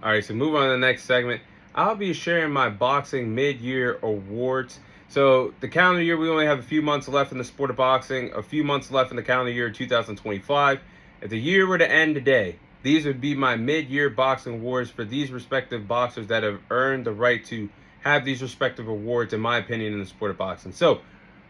All right, so move on to the next segment. I'll be sharing my boxing mid-year awards. So the calendar year, we only have a few months left in the sport of boxing, a few months left in the calendar year 2025. If the year were to end today, these would be my mid-year boxing awards for these respective boxers that have earned the right to have these respective awards, in my opinion, in the sport of boxing. So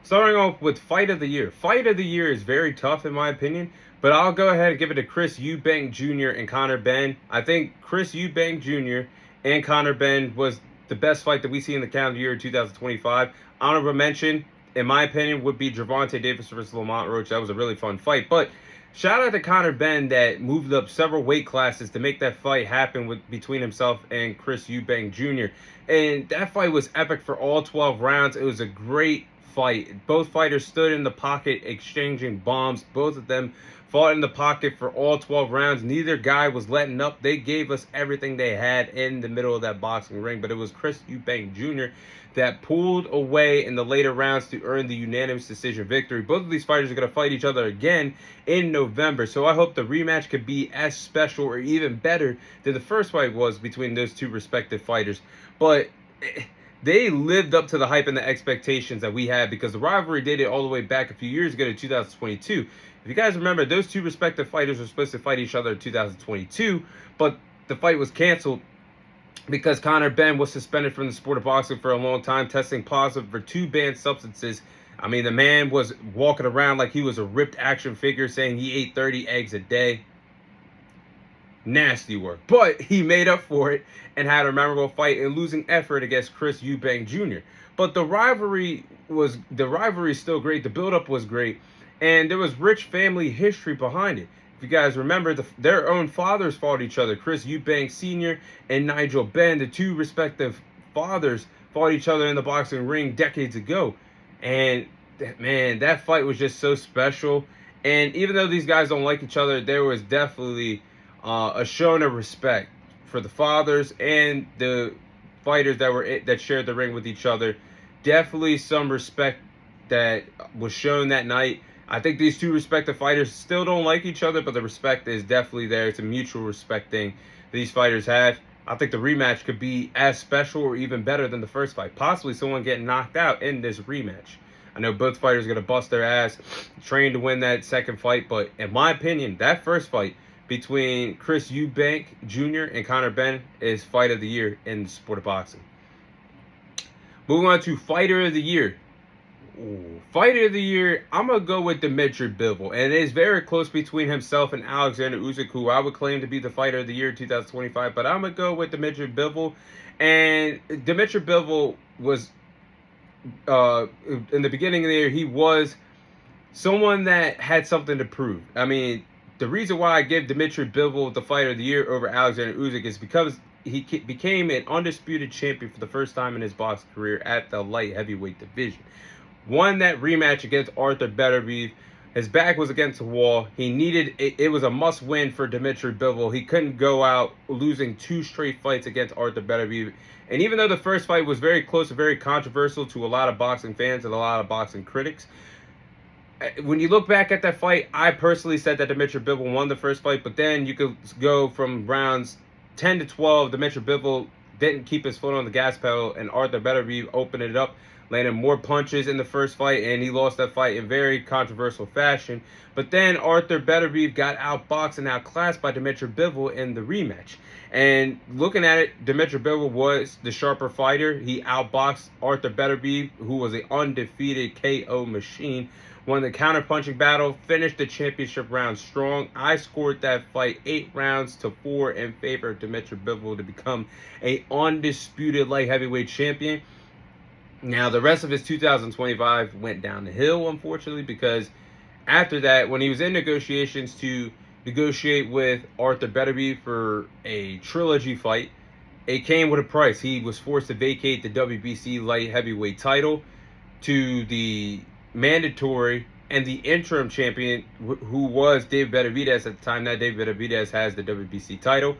starting off with Fight of the Year. Fight of the Year is very tough in my opinion, but I'll go ahead and give it to Chris Eubank Jr. and Conor Benn. I think Chris Eubank Jr. and Conor Benn was the best fight that we see in the calendar year 2025. Honorable mention, in my opinion, would be Gervonta Davis versus Lamont Roach. That was a really fun fight. But shout out to Conor Benn that moved up several weight classes to make that fight happen between himself and Chris Eubank Jr. And that fight was epic for all 12 rounds. It was a great fight. Both fighters stood in the pocket exchanging bombs. Both of them fought in the pocket for all 12 rounds. Neither guy was letting up. They gave us everything they had in the middle of that boxing ring. But it was Chris Eubank Jr. that pulled away in the later rounds to earn the unanimous decision victory. Both of these fighters are going to fight each other again in November. So I hope the rematch could be as special or even better than the first fight was between those two respective fighters. But they lived up to the hype and the expectations that we had, because the rivalry dated all the way back a few years ago to 2022. If you guys remember, those two respective fighters were supposed to fight each other in 2022, but the fight was canceled because Conor Benn was suspended from the sport of boxing for a long time, testing positive for 2 banned substances. I mean, the man was walking around like he was a ripped action figure, saying he ate 30 eggs a day. Nasty work. But he made up for it and had a memorable fight in losing effort against Chris Eubank Jr. But the rivalry is still great. The build-up was great. And there was rich family history behind it. If you guys remember, their own fathers fought each other. Chris Eubank Sr. and Nigel Benn, the two respective fathers, fought each other in the boxing ring decades ago. And man, that fight was just so special. And even though these guys don't like each other, there was definitely a showing of respect for the fathers and the fighters that shared the ring with each other. Definitely some respect that was shown that night. I think these two respective fighters still don't like each other, but the respect is definitely there. It's a mutual respect thing these fighters have. I think the rematch could be as special or even better than the first fight. Possibly someone getting knocked out in this rematch. I know both fighters are going to bust their ass, train to win that second fight, but in my opinion, that first fight between Chris Eubank Jr. and Conor Benn is fight of the year in the sport of boxing. Moving on to fighter of the year. Fighter of the year, I'm going to go with Dmitry Bivol. And it is very close between himself and Alexander Usyk, who I would claim to be the fighter of the year 2025. But I'm going to go with Dmitry Bivol. And Dmitry Bivol was, in the beginning of the year, he was someone that had something to prove. I mean, the reason why I give Dmitry Bivol the fighter of the year over Alexander Usyk is because he became an undisputed champion for the first time in his boxing career at the light heavyweight division. Won that rematch against Arthur Beterbiev. His back was against the wall. He needed it. It was a must-win for Dmitry Bivol. He couldn't go out losing 2 straight fights against Arthur Beterbiev. And even though the first fight was very close and very controversial to a lot of boxing fans and a lot of boxing critics, when you look back at that fight, I personally said that Dmitry Bivol won the first fight, but then you could go from rounds 10 to 12. Dmitry Bivol didn't keep his foot on the gas pedal, and Arthur Beterbiev opened it up, landed more punches in the first fight, and he lost that fight in very controversial fashion. But then Arthur Beterbiev got outboxed and outclassed by Dmitry Bivol in the rematch. And looking at it, Dmitry Bivol was the sharper fighter. He outboxed Arthur Beterbiev, who was an undefeated KO machine, won the counter-punching battle, finished the championship round strong. I scored that fight 8 rounds to 4 in favor of Dmitry Bivol to become an undisputed light heavyweight champion. Now, the rest of his 2025 went down the hill, unfortunately, because after that, when he was in negotiations to negotiate with Arthur Beterbiev for a trilogy fight, it came with a price. He was forced to vacate the WBC light heavyweight title to the mandatory and the interim champion, who was Dave Benavidez at the time. Now Dave Benavidez has the WBC title.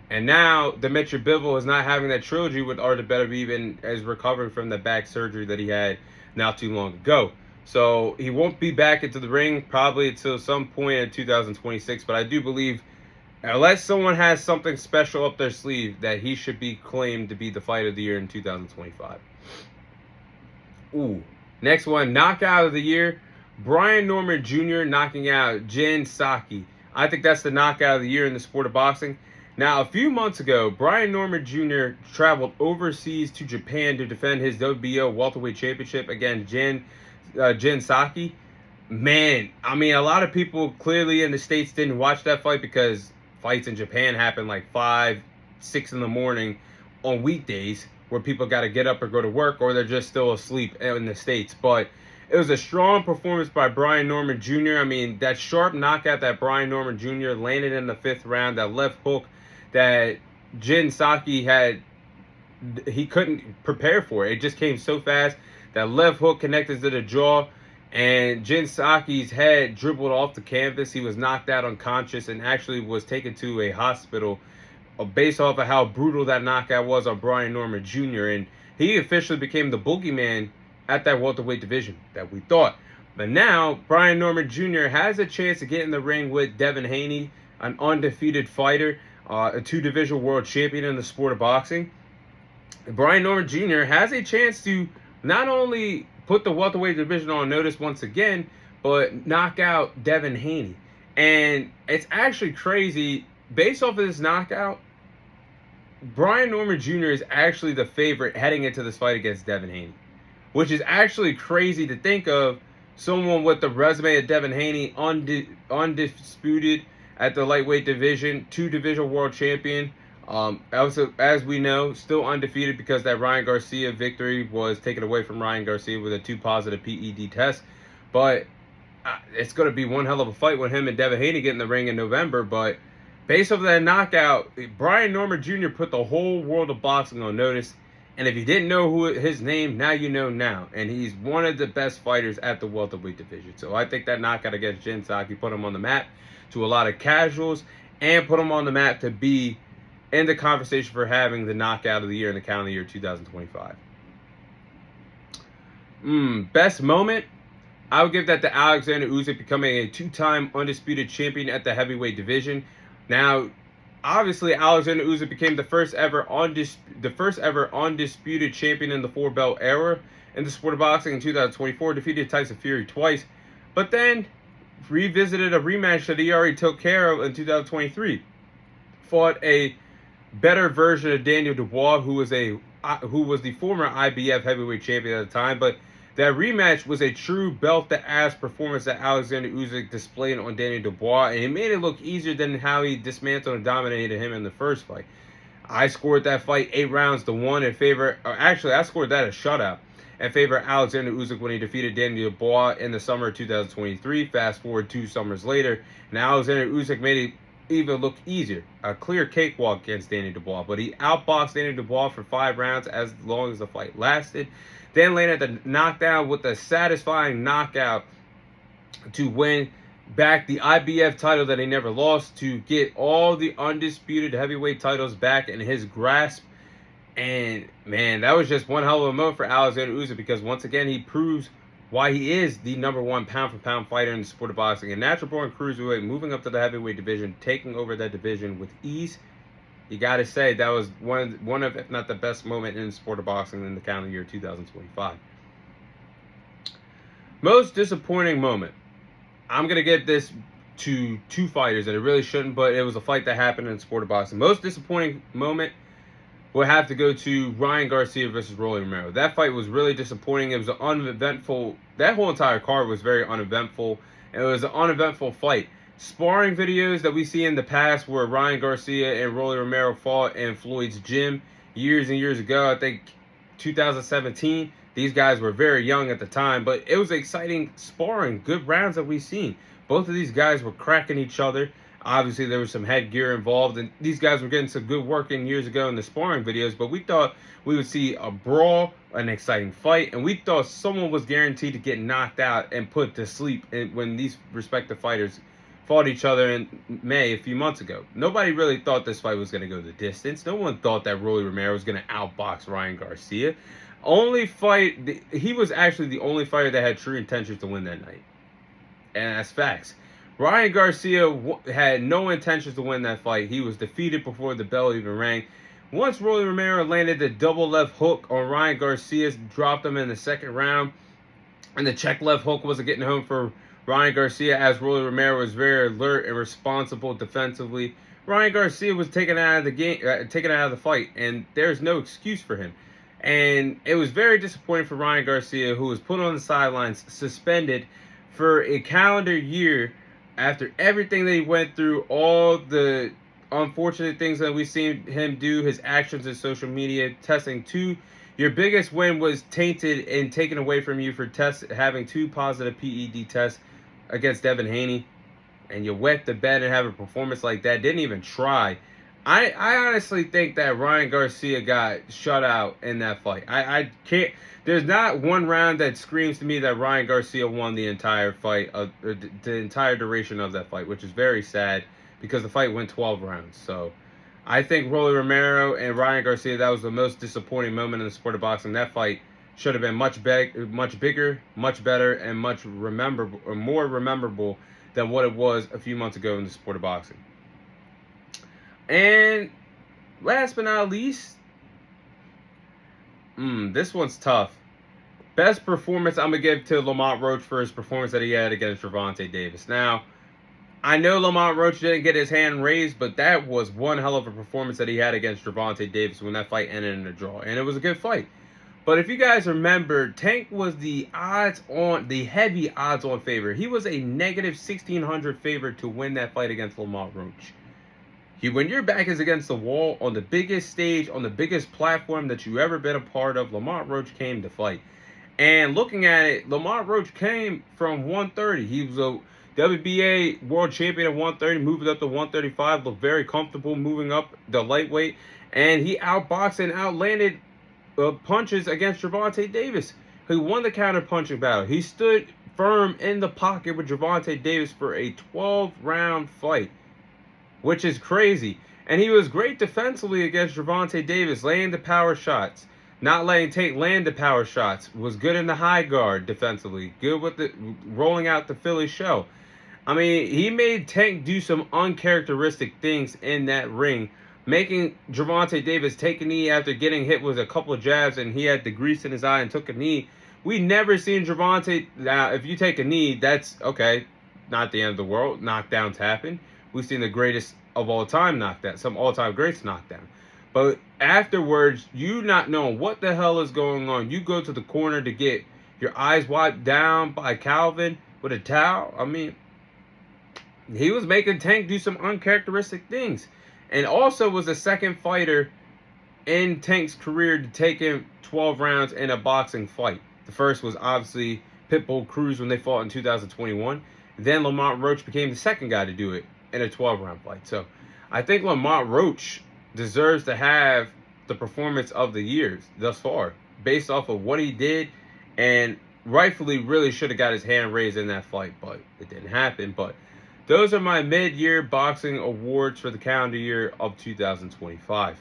And now Dmitry Bivol is not having that trilogy with Arthur Beterbiev and is recovering from the back surgery that he had not too long ago. So he won't be back into the ring probably until some point in 2026. But I do believe Unless someone has something special up their sleeve, that he should be claimed to be the fight of the year in 2025. Ooh. Next one, knockout of the year. Brian Norman Jr. knocking out Jin Saki. I think that's the knockout of the year in the sport of boxing. Now, a few months ago, Brian Norman Jr. traveled overseas to Japan to defend his WBO welterweight championship against Jin Saki. Man, I mean, a lot of people clearly in the States didn't watch that fight because fights in Japan happen like 5, 6 in the morning on weekdays where people got to get up or go to work, or they're just still asleep in the States. But it was a strong performance by Brian Norman Jr. I mean, that sharp knockout that Brian Norman Jr. landed in the 5th round, that left hook that Jin Saki had, he couldn't prepare for it. It just came so fast. That left hook connected to the jaw, and Jin Saki's head dribbled off the canvas. He was knocked out unconscious and actually was taken to a hospital based off of how brutal that knockout was on Brian Norman Jr. And he officially became the boogeyman at that welterweight division that we thought. But now, Brian Norman Jr. has a chance to get in the ring with Devin Haney, an undefeated fighter, a 2-division world champion in the sport of boxing. Brian Norman Jr. has a chance to not only put the welterweight division on notice once again, but knock out Devin Haney. And it's actually crazy. Based off of this knockout, Brian Norman Jr. is actually the favorite heading into this fight against Devin Haney, which is actually crazy to think of. Someone with the resume of Devin Haney, undisputed at the lightweight division, 2-division world champion. Also, as we know, still undefeated because that Ryan Garcia victory was taken away from Ryan Garcia with a 2 positive PED test. But it's going to be one hell of a fight when him and Devin Haney get in the ring in November. But based off that knockout, Brian Norman Jr. put the whole world of boxing on notice. And if you didn't know his name, now you know now. And he's one of the best fighters at the welterweight division. So I think that knockout against Jin Saki put him on the map to a lot of casuals and put him on the map to be in the conversation for having the knockout of the year in the calendar year 2025. Best moment? I would give that to Alexander Usyk becoming a 2-time undisputed champion at the heavyweight division. Now, obviously, Alexander Usyk became the first ever undisputed champion in the 4-belt era in the sport of boxing in 2024. Defeated Tyson Fury twice, but then revisited a rematch that he already took care of in 2023. Fought a better version of Daniel Dubois, who was the former IBF heavyweight champion at the time. But that rematch was a true belt-to-ass performance that Alexander Usyk displayed on Daniel Dubois, and it made it look easier than how he dismantled and dominated him in the first fight. I scored that fight 8 rounds to 1 in favor. Actually, I scored that a shutout in favor of Alexander Usyk when he defeated Daniel Dubois in the summer of 2023. Fast forward 2 summers later, and Alexander Usyk made it even look easier. A clear cakewalk against Daniel Dubois, but he outboxed Daniel Dubois for 5 rounds as long as the fight lasted. Then landed the knockdown with a satisfying knockout to win back the IBF title that he never lost, to get all the undisputed heavyweight titles back in his grasp. And man, that was just one hell of a moment for Alexander Usyk, because once again he proves why he is the #1 pound-for-pound fighter in the sport of boxing. A natural-born cruiserweight, moving up to the heavyweight division, taking over that division with ease. You got to say that was one of, if not the best moment in the sport of boxing in the calendar year 2025. Most disappointing moment. I'm going to give this to 2 fighters that it really shouldn't, but it was a fight that happened in the sport of boxing. Most disappointing moment will have to go to Ryan Garcia versus Rolly Romero. That fight was really disappointing. It was an uneventful, that whole entire card was very uneventful. It was an uneventful fight. Sparring videos that we see in the past where Ryan Garcia and Rolly Romero fought in Floyd's gym years and years ago, I think 2017. These guys were very young at the time, but it was exciting sparring, good rounds that we've seen. Both of these guys were cracking each other. Obviously, there was some headgear involved, and these guys were getting some good work in years ago in the sparring videos, but we thought we would see a brawl, an exciting fight, and we thought someone was guaranteed to get knocked out and put to sleep when these respective fighters fought each other in May a few months ago. Nobody really thought this fight was going to go the distance. No one thought that Rolly Romero was going to outbox Ryan Garcia. He was actually the only fighter that had true intentions to win that night. And that's facts. Ryan Garcia had no intentions to win that fight. He was defeated before the bell even rang. Once Rolly Romero landed the double left hook on Ryan Garcia, dropped him in the second round, and the check left hook wasn't getting home for Ryan Garcia, as Rolly Romero was very alert and responsible defensively. Ryan Garcia was taken out of the game, taken out of the fight, and there's no excuse for him. And it was very disappointing for Ryan Garcia, who was put on the sidelines, suspended for a calendar year after everything that he went through, all the unfortunate things that we've seen him do, his actions in social media, testing two. Your biggest win was tainted and taken away from you for having 2 positive PED tests against Devin Haney. And you wet the bed and have a performance like that. Didn't even try. I honestly think that Ryan Garcia got shut out in that fight. I can't. There's not one round that screams to me that Ryan Garcia won the entire fight, the entire duration of that fight, which is very sad because the fight went 12 rounds. So I think Rolly Romero and Ryan Garcia, that was the most disappointing moment in the sport of boxing. That fight should have been much bigger, much better, and much more rememberable than what it was a few months ago in the sport of boxing. And last but not least, this one's tough. Best performance I'm going to give to Lamont Roach for his performance that he had against Gervonta Davis. Now, I know Lamont Roach didn't get his hand raised, but that was one hell of a performance that he had against Gervonta Davis when that fight ended in a draw. And it was a good fight. But if you guys remember, Tank was the heavy odds-on favorite. He was a negative 1,600 favorite to win that fight against Lamont Roach. When your back is against the wall on the biggest stage, on the biggest platform that you ever been a part of, Lamont Roach came to fight. And looking at it, Lamont Roach came from 130. He was a WBA world champion at 130, moving up to 135, looked very comfortable moving up the lightweight. And he outboxed and outlanded punches against Gervonta Davis, who won the counter-punching battle. He stood firm in the pocket with Gervonta Davis for a 12-round fight, which is crazy. And he was great defensively against Gervonta Davis, laying the power shots, not letting Tank land the power shots. Was good in the high guard defensively, good with the rolling out the Philly shell. I mean, he made Tank do some uncharacteristic things in that ring, making Gervonta Davis take a knee after getting hit with a couple of jabs, and he had the grease in his eye and took a knee. We never seen Gervonta. Now, if you take a knee, that's okay, not the end of the world. Knockdowns happen. We've seen the greatest of all time knockdown, some all-time greats knockdown. But afterwards, you not knowing what the hell is going on, you go to the corner to get your eyes wiped down by Calvin with a towel. I mean, he was making Tank do some uncharacteristic things. And also was the second fighter in Tank's career to take him 12 rounds in a boxing fight. The first was obviously Pitbull Cruz when they fought in 2021. Then Lamont Roach became the second guy to do it in a 12-round fight. So I think Lamont Roach deserves to have the performance of the years thus far, based off of what he did, and rightfully really should have got his hand raised in that fight, but it didn't happen. But those are my mid-year boxing awards for the calendar year of 2025.